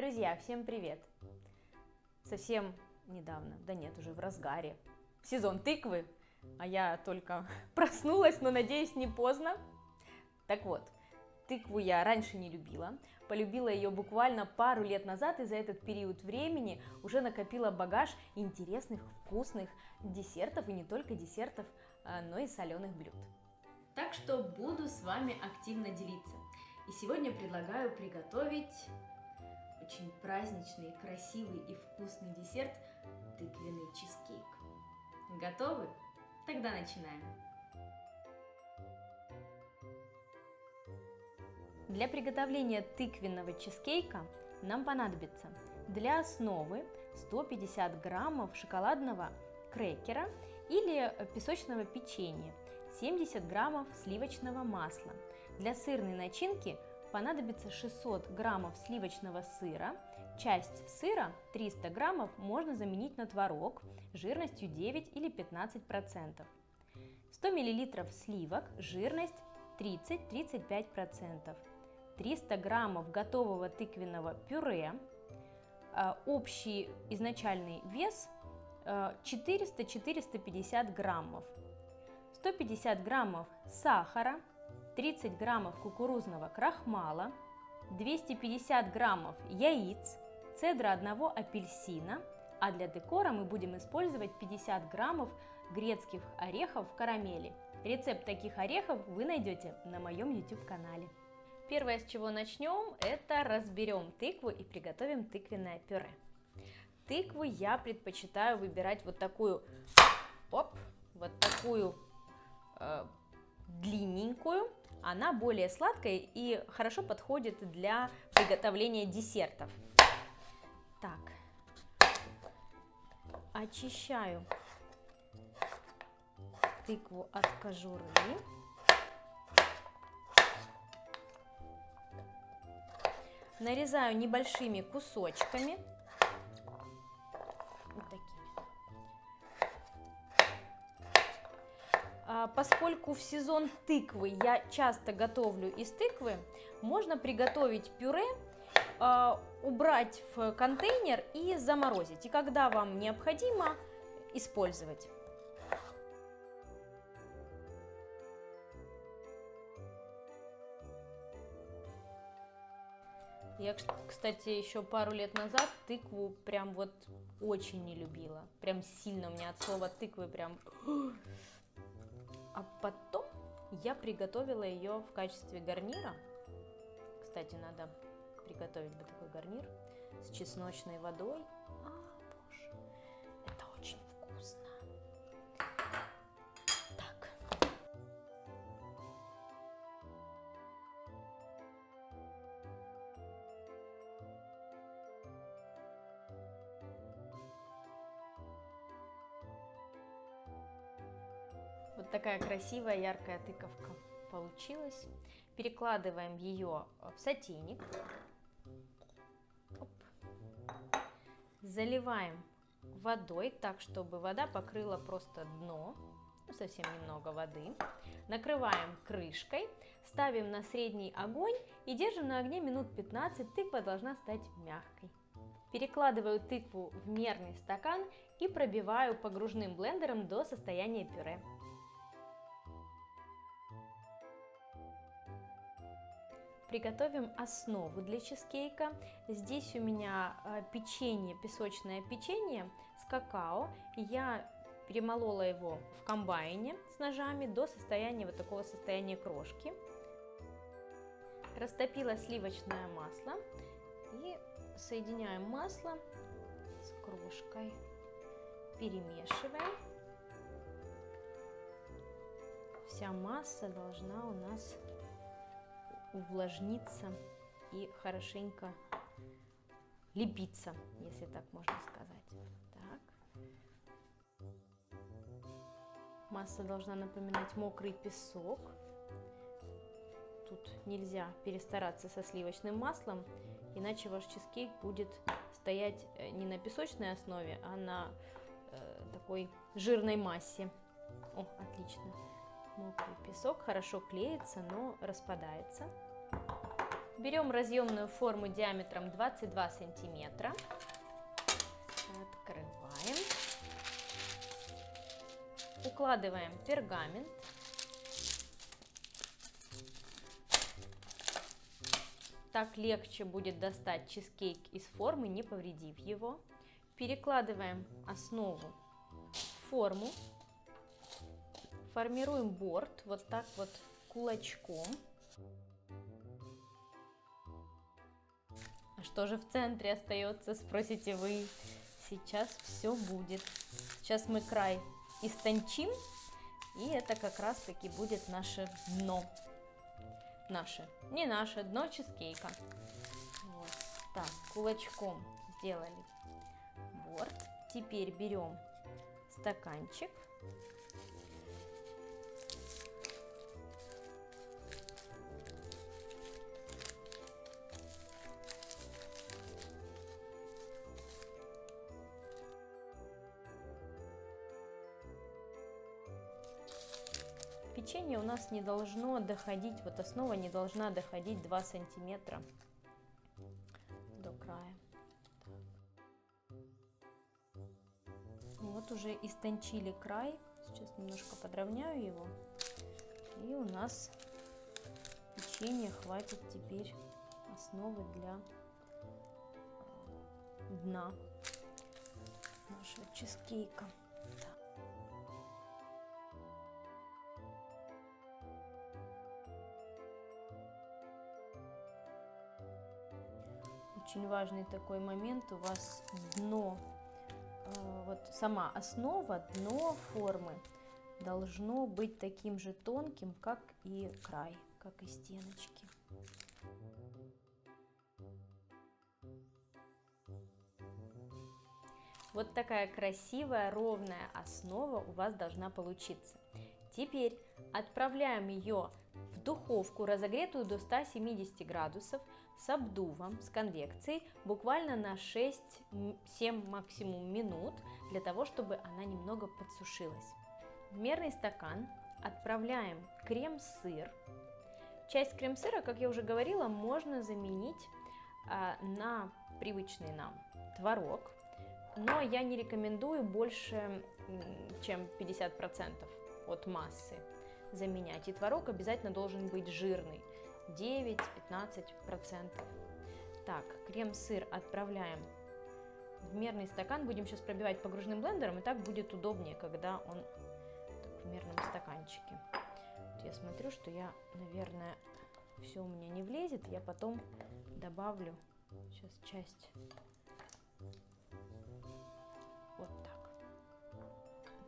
Друзья, всем привет! Совсем недавно, да нет, уже в разгаре, сезон тыквы, а я только проснулась, но надеюсь, не поздно. Так вот, тыкву я раньше не любила, полюбила ее буквально пару лет назад, и за этот период времени уже накопила багаж интересных, вкусных десертов, и не только десертов, но и соленых блюд. Так что буду с вами активно делиться. И сегодня предлагаю приготовить очень праздничный, красивый и вкусный десерт – тыквенный чизкейк. Готовы? Тогда начинаем. Для приготовления тыквенного чизкейка нам понадобится для основы 150 граммов шоколадного крекера или песочного печенья, 70 граммов сливочного масла. Для сырной начинки понадобится 600 граммов сливочного сыра, часть сыра, 300 граммов, можно заменить на творог жирностью 9 или 15%, 100 миллилитров сливок, жирность 30-35%, 300 граммов готового тыквенного пюре, общий изначальный вес 400-450 граммов, 150 граммов сахара, 30 граммов кукурузного крахмала, 250 граммов яиц, цедра одного апельсина, а для декора мы будем использовать 50 граммов грецких орехов в карамели. Рецепт таких орехов вы найдете на моем YouTube-канале. Первое, с чего начнем, это разберем тыкву и приготовим тыквенное пюре. Тыкву я предпочитаю выбирать вот такую длинненькую. Она более сладкая и хорошо подходит для приготовления десертов. Так, очищаю тыкву от кожуры. Нарезаю небольшими кусочками. Вот такими. Поскольку в сезон тыквы я часто готовлю из тыквы, можно приготовить пюре, убрать в контейнер и заморозить. И когда вам необходимо, использовать. Я, кстати, еще пару лет назад тыкву прям вот очень не любила. Прям сильно у меня от слова тыквы прям... А потом я приготовила ее в качестве гарнира. Кстати, надо приготовить бы такой гарнир с чесночной водой. Боже, это очень вкусно. Так. Вот такая красивая яркая тыковка получилась. Перекладываем ее в сотейник. Оп. Заливаем водой так, чтобы вода покрыла просто дно. Совсем немного воды. Накрываем крышкой, ставим на средний огонь и держим на огне минут 15. Тыква должна стать мягкой. Перекладываю тыкву в мерный стакан и пробиваю погружным блендером до состояния пюре. Приготовим основу для чизкейка. Здесь у меня печенье, песочное печенье с какао. Я перемолола его в комбайне с ножами до состояния вот такого состояния крошки. Растопила сливочное масло и соединяем масло с крошкой. Перемешиваем. Вся масса должна у нас увлажниться и хорошенько лепиться, если так можно сказать. Так. Масса должна напоминать мокрый песок. Тут нельзя перестараться со сливочным маслом, иначе ваш чизкейк будет стоять не на песочной основе, а на такой жирной массе. О, отлично. Мокрый песок хорошо клеится, но распадается. Берем разъемную форму диаметром 22 сантиметра. Открываем. Укладываем пергамент. Так легче будет достать чизкейк из формы, не повредив его. Перекладываем основу в форму. Формируем борт вот так вот кулачком. А что же в центре остается, спросите вы? Сейчас все будет. Сейчас мы край истончим, и это как раз таки будет наше дно. Не наше дно чизкейка. Вот так, кулачком сделали борт. Теперь берем стаканчик. Печенье у нас не должно доходить, вот основа не должна доходить 2 сантиметра до края. Вот уже истончили край, сейчас немножко подровняю его, и у нас печенье хватит теперь основы для дна нашего чизкейка. Очень важный такой момент, у вас дно, вот сама основа, дно формы должно быть таким же тонким, как и край, как и стеночки. Вот такая красивая ровная основа у вас должна получиться. Теперь отправляем ее в духовку, разогретую до 170 градусов, с обдувом, с конвекцией, буквально на 6-7 максимум минут, для того, чтобы она немного подсушилась. В мерный стакан отправляем крем-сыр. Часть крем-сыра, как я уже говорила, можно заменить на привычный нам творог, но я не рекомендую больше, чем 50% от массы заменять. И творог обязательно должен быть жирный, 9-15%. Так, крем-сыр отправляем в мерный стакан. Будем сейчас пробивать погружным блендером, и так будет удобнее, когда он так, в мерном стаканчике. Вот я смотрю, что я, наверное, все у меня не влезет. Я потом добавлю сейчас часть вот так.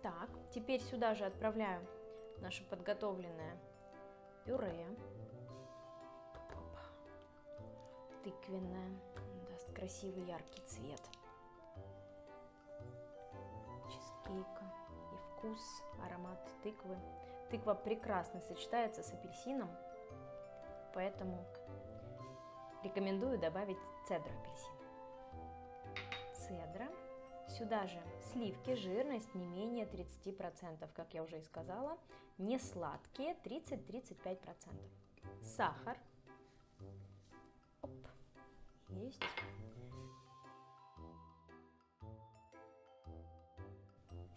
Так, теперь сюда же отправляю наше подготовленное пюре. Тыквенное, даст красивый яркий цвет чизкейка и вкус, аромат тыквы. Тыква прекрасно сочетается с апельсином, поэтому рекомендую добавить цедру апельсина. Цедра. Сюда же сливки, жирность не менее 30%, как я уже и сказала, не сладкие, 30-35%. Сахар. Оп. Есть.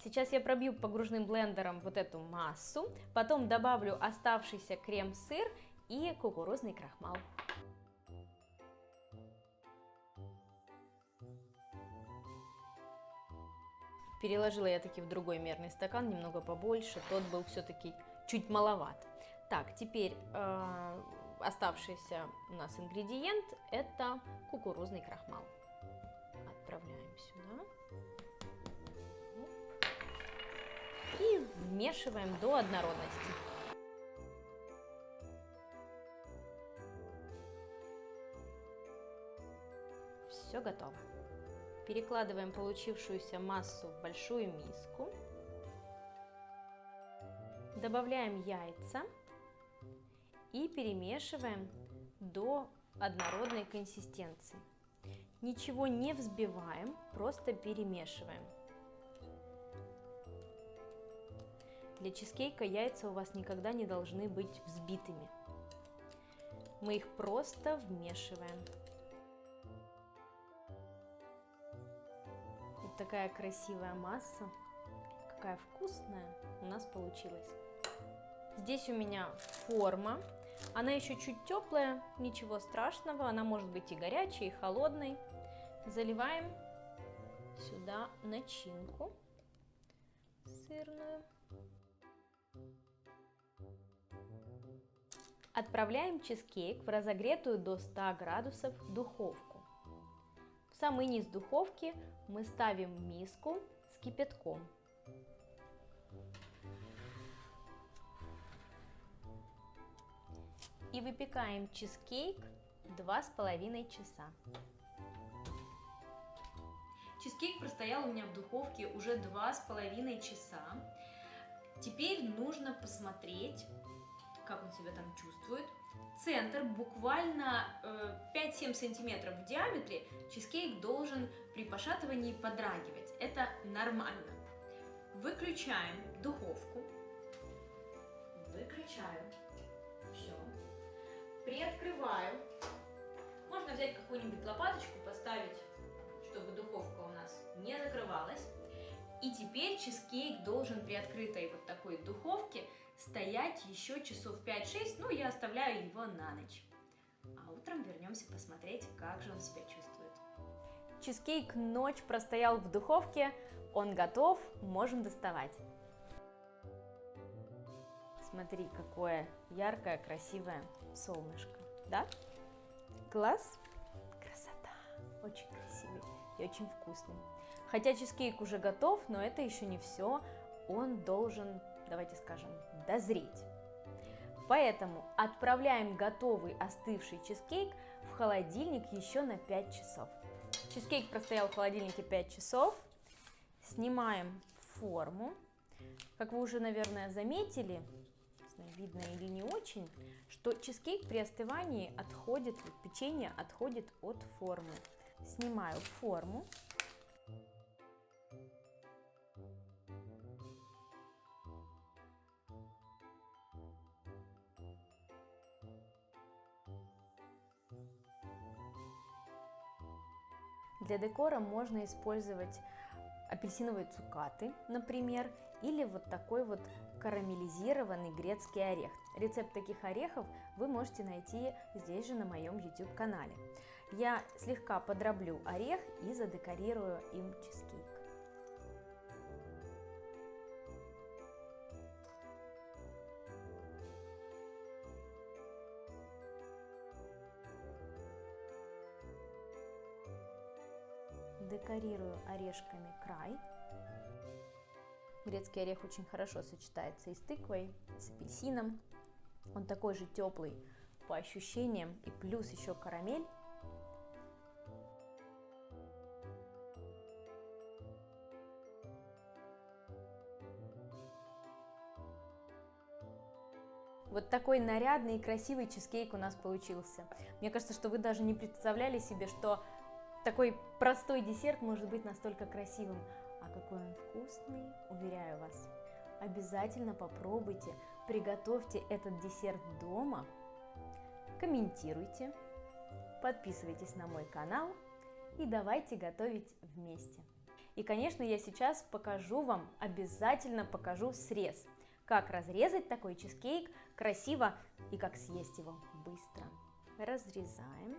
Сейчас я пробью погружным блендером вот эту массу, потом добавлю оставшийся крем-сыр и кукурузный крахмал. Переложила я таки в другой мерный стакан, немного побольше, тот был все-таки чуть маловат. Так, теперь оставшийся у нас ингредиент – это кукурузный крахмал. Отправляем сюда. И вмешиваем до однородности. Все готово. Перекладываем получившуюся массу в большую миску. Добавляем яйца и перемешиваем до однородной консистенции. Ничего не взбиваем, просто перемешиваем. Для чизкейка яйца у вас никогда не должны быть взбитыми. Мы их просто вмешиваем. Вот такая красивая масса, какая вкусная у нас получилась. Здесь у меня форма, она еще чуть теплая, ничего страшного, она может быть и горячей, и холодной. Заливаем сюда начинку сырную. Отправляем чизкейк в разогретую до 100 градусов духовку. В самый низ духовки мы ставим миску с кипятком. И выпекаем чизкейк 2,5 часа. Чизкейк простоял у меня в духовке уже 2,5 часа. Теперь нужно посмотреть, как он себя там чувствует. Центр буквально 5-7 сантиметров в диаметре. Чизкейк должен при пошатывании подрагивать. Это нормально. Выключаем духовку. Выключаю. Все. Приоткрываю. Можно взять какую-нибудь лопаточку, поставить, чтобы духовка у нас не закрывалась. И теперь чизкейк должен при открытой вот такой духовке стоять еще часов 5-6, ну я оставляю его на ночь. А утром вернемся посмотреть, как же он себя чувствует. Чизкейк ночь простоял в духовке, он готов, можем доставать. Смотри, какое яркое, красивое солнышко, да? Класс? Красота! Очень красивый и очень вкусный. Хотя чизкейк уже готов, но это еще не все. Он должен, давайте скажем, дозреть. Поэтому отправляем готовый остывший чизкейк в холодильник еще на 5 часов. Чизкейк простоял в холодильнике 5 часов. Снимаем форму. Как вы уже, наверное, заметили, видно или не очень, что чизкейк при остывании отходит, печенье отходит от формы. Снимаю форму. Для декора можно использовать апельсиновые цукаты, например, или вот такой вот карамелизированный грецкий орех. Рецепт таких орехов вы можете найти здесь же на моем YouTube-канале. Я слегка подроблю орех и задекорирую им чизкейк. Декорирую орешками край. Грецкий орех очень хорошо сочетается и с тыквой, и с апельсином. Он такой же теплый по ощущениям, и плюс еще карамель. Вот такой нарядный и красивый чизкейк у нас получился. Мне кажется, что вы даже не представляли себе, что такой простой десерт может быть настолько красивым. А какой он вкусный, уверяю вас. Обязательно попробуйте, приготовьте этот десерт дома, комментируйте, подписывайтесь на мой канал и давайте готовить вместе. И, конечно, я сейчас покажу вам, обязательно покажу срез. Как разрезать такой чизкейк красиво и как съесть его быстро. Разрезаем.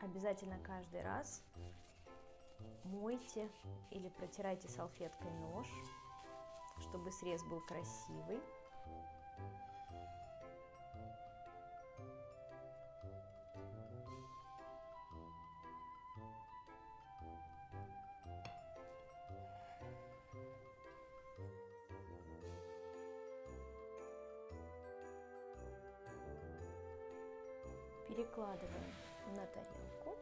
Обязательно каждый раз мойте или протирайте салфеткой нож, чтобы срез был красивый. Перекладываем на тарелку.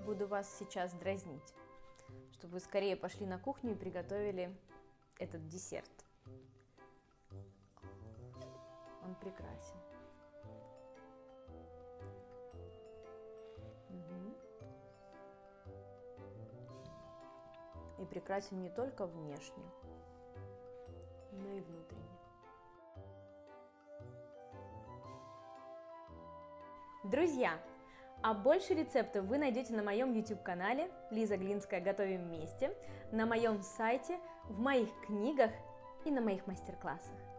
Буду вас сейчас дразнить, чтобы вы скорее пошли на кухню и приготовили этот десерт. Он прекрасен. И прекрасен не только внешне, но и внутренне. Друзья, а больше рецептов вы найдете на моем YouTube-канале Лиза Глинская «Готовим вместе», на моем сайте, в моих книгах и на моих мастер-классах.